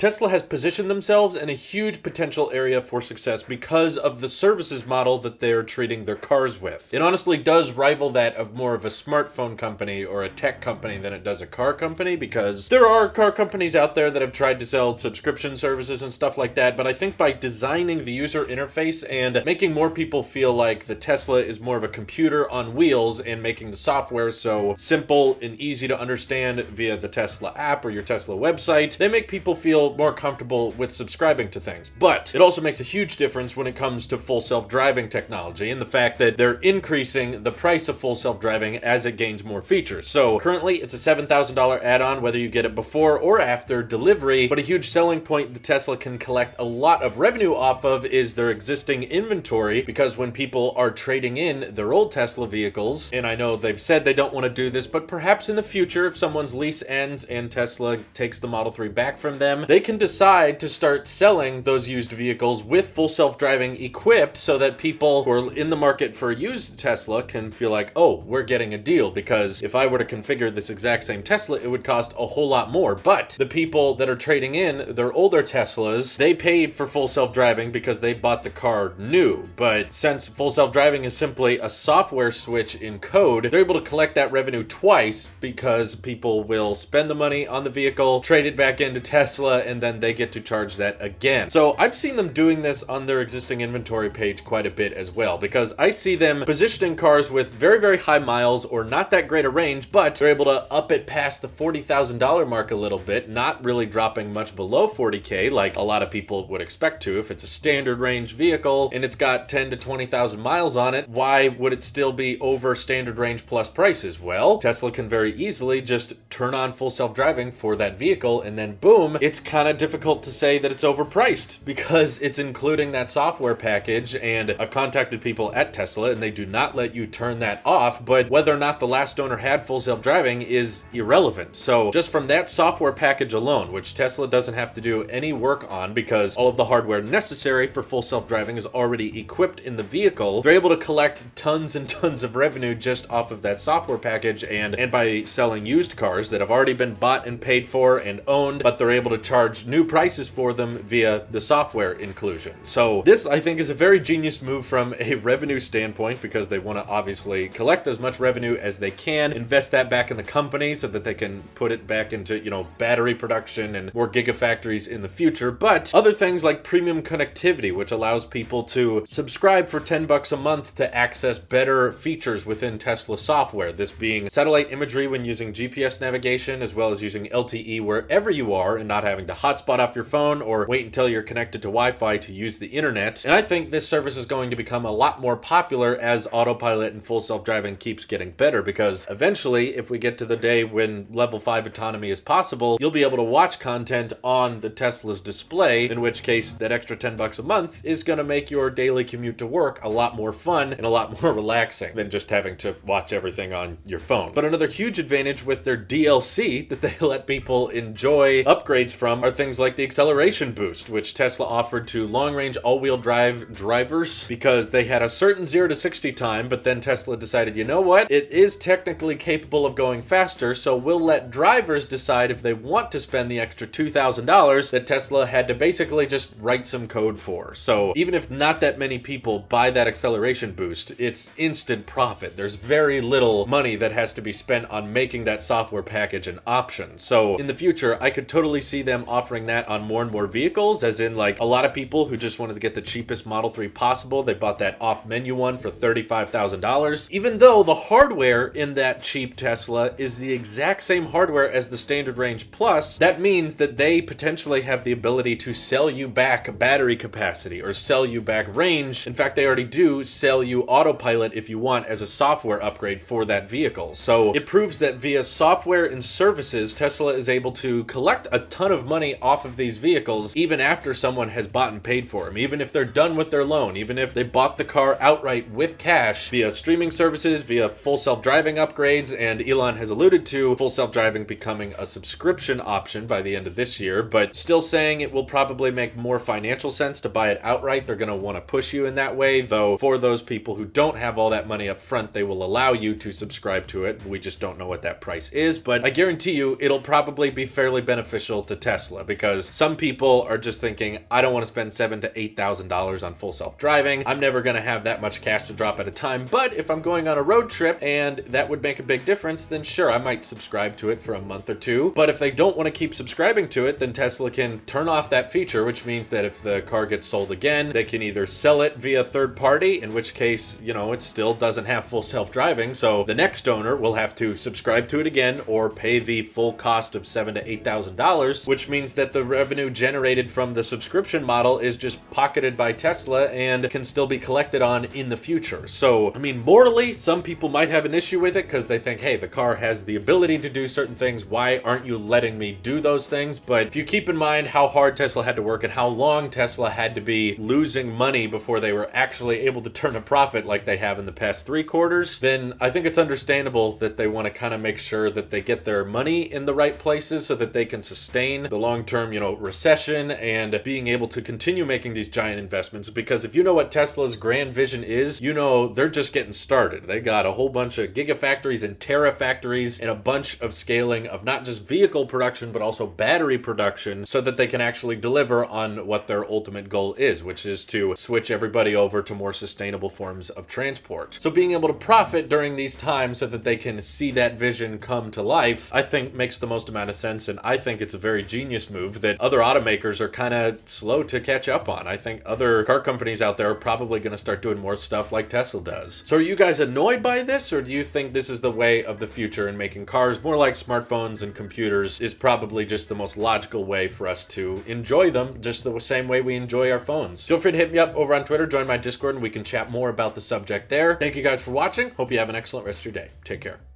Tesla has positioned themselves in a huge potential area for success because of the services model that they're treating their cars with. It honestly does rival that of more of a smartphone company or a tech company than it does a car company, because there are car companies out there that have tried to sell subscription services and stuff like that, but I think by designing the user interface and making more people feel like the Tesla is more of a computer on wheels and making the software so simple and easy to understand via the Tesla app or your Tesla website, they make people feel more comfortable with subscribing to things. But it also makes a huge difference when it comes to full self-driving technology and the fact that they're increasing the price of full self-driving as it gains more features. So currently it's a $7,000 add-on whether you get it before or after delivery, but a huge selling point the Tesla can collect a lot of revenue off of is their existing inventory, because when people are trading in their old Tesla vehicles, and I know they've said they don't want to do this, but perhaps in the future if someone's lease ends and Tesla takes the Model 3 back from them, they can decide to start selling those used vehicles with full self-driving equipped so that people who are in the market for a used Tesla can feel like, oh, we're getting a deal, because if I were to configure this exact same Tesla, it would cost a whole lot more. But the people that are trading in their older Teslas, they paid for full self-driving because they bought the car new. But since full self-driving is simply a software switch in code, they're able to collect that revenue twice, because people will spend the money on the vehicle, trade it back into Tesla, and then they get to charge that again. So I've seen them doing this on their existing inventory page quite a bit as well, because I see them positioning cars with very, very high miles or not that great a range, but they're able to up it past the $40,000 mark a little bit, not really dropping much below 40K like a lot of people would expect to. If it's a standard range vehicle and it's got 10 to 20,000 miles on it, why would it still be over standard range plus prices? Well, Tesla can very easily just turn on full self-driving for that vehicle, and then boom, it's kind of difficult to say that it's overpriced because it's including that software package. And I've contacted people at Tesla and they do not let you turn that off, but whether or not the last owner had full self-driving is irrelevant. So just from that software package alone, which Tesla doesn't have to do any work on because all of the hardware necessary for full self-driving is already equipped in the vehicle, they're able to collect tons and tons of revenue just off of that software package and by selling used cars that have already been bought and paid for and owned, but they're able to charge new prices for them via the software inclusion. So this, I think, is a very genius move from a revenue standpoint, because they want to obviously collect as much revenue as they can, invest that back in the company so that they can put it back into, battery production and more gigafactories in the future. But other things like premium connectivity, which allows people to subscribe for $10 a month to access better features within Tesla software. This being satellite imagery when using GPS navigation, as well as using LTE wherever you are and not having to hotspot off your phone or wait until you're connected to Wi-Fi to use the internet. And I think this service is going to become a lot more popular as autopilot and full self-driving keeps getting better, because eventually, if we get to the day when level 5 autonomy is possible, you'll be able to watch content on the Tesla's display, in which case that extra $10 a month is going to make your daily commute to work a lot more fun and a lot more relaxing than just having to watch everything on your phone. But another huge advantage with their DLC that they let people enjoy upgrades from are things like the acceleration boost, which Tesla offered to long-range all-wheel drive drivers because they had a certain 0 to 60 time, but then Tesla decided, you know what? It is technically capable of going faster, so we'll let drivers decide if they want to spend the extra $2,000 that Tesla had to basically just write some code for. So even if not that many people buy that acceleration boost, it's instant profit. There's very little money that has to be spent on making that software package an option. So in the future, I could totally see them offering that on more and more vehicles, as in like a lot of people who just wanted to get the cheapest Model 3 possible, they bought that off-menu one for $35,000. Even though the hardware in that cheap Tesla is the exact same hardware as the standard range plus, that means that they potentially have the ability to sell you back battery capacity or sell you back range. In fact, they already do sell you autopilot if you want as a software upgrade for that vehicle. So it proves that via software and services, Tesla is able to collect a ton of money off of these vehicles even after someone has bought and paid for them, even if they're done with their loan, even if they bought the car outright with cash via streaming services, via full self-driving upgrades, and Elon has alluded to full self-driving becoming a subscription option by the end of this year, but still saying it will probably make more financial sense to buy it outright. They're going to want to push you in that way, though for those people who don't have all that money up front, they will allow you to subscribe to it. We just don't know what that price is, but I guarantee you it'll probably be fairly beneficial to Tesla. Tesla, because some people are just thinking, I don't want to spend $7,000 to $8,000 on full self-driving. I'm never going to have that much cash to drop at a time, but if I'm going on a road trip and that would make a big difference, then sure, I might subscribe to it for a month or two. But if they don't want to keep subscribing to it, then Tesla can turn off that feature, which means that if the car gets sold again, they can either sell it via third party, in which case, it still doesn't have full self-driving, so the next owner will have to subscribe to it again or pay the full cost of $7,000 to $8,000, which means that the revenue generated from the subscription model is just pocketed by Tesla and can still be collected on in the future. So, morally, some people might have an issue with it because they think, hey, the car has the ability to do certain things. Why aren't you letting me do those things? But if you keep in mind how hard Tesla had to work and how long Tesla had to be losing money before they were actually able to turn a profit like they have in the past 3 quarters, then I think it's understandable that they want to kind of make sure that they get their money in the right places so that they can sustain the long-term, recession and being able to continue making these giant investments. Because if you know what Tesla's grand vision is, they're just getting started. They got a whole bunch of gigafactories and terafactories and a bunch of scaling of not just vehicle production, but also battery production so that they can actually deliver on what their ultimate goal is, which is to switch everybody over to more sustainable forms of transport. So being able to profit during these times so that they can see that vision come to life, I think makes the most amount of sense. And I think it's a very genius move that other automakers are kind of slow to catch up on. I think other car companies out there are probably going to start doing more stuff like Tesla does. So are you guys annoyed by this, or do you think this is the way of the future and making cars more like smartphones and computers is probably just the most logical way for us to enjoy them, just the same way we enjoy our phones? Feel free to hit me up over on Twitter, join my Discord, and we can chat more about the subject there. Thank you guys for watching. Hope you have an excellent rest of your day. Take care.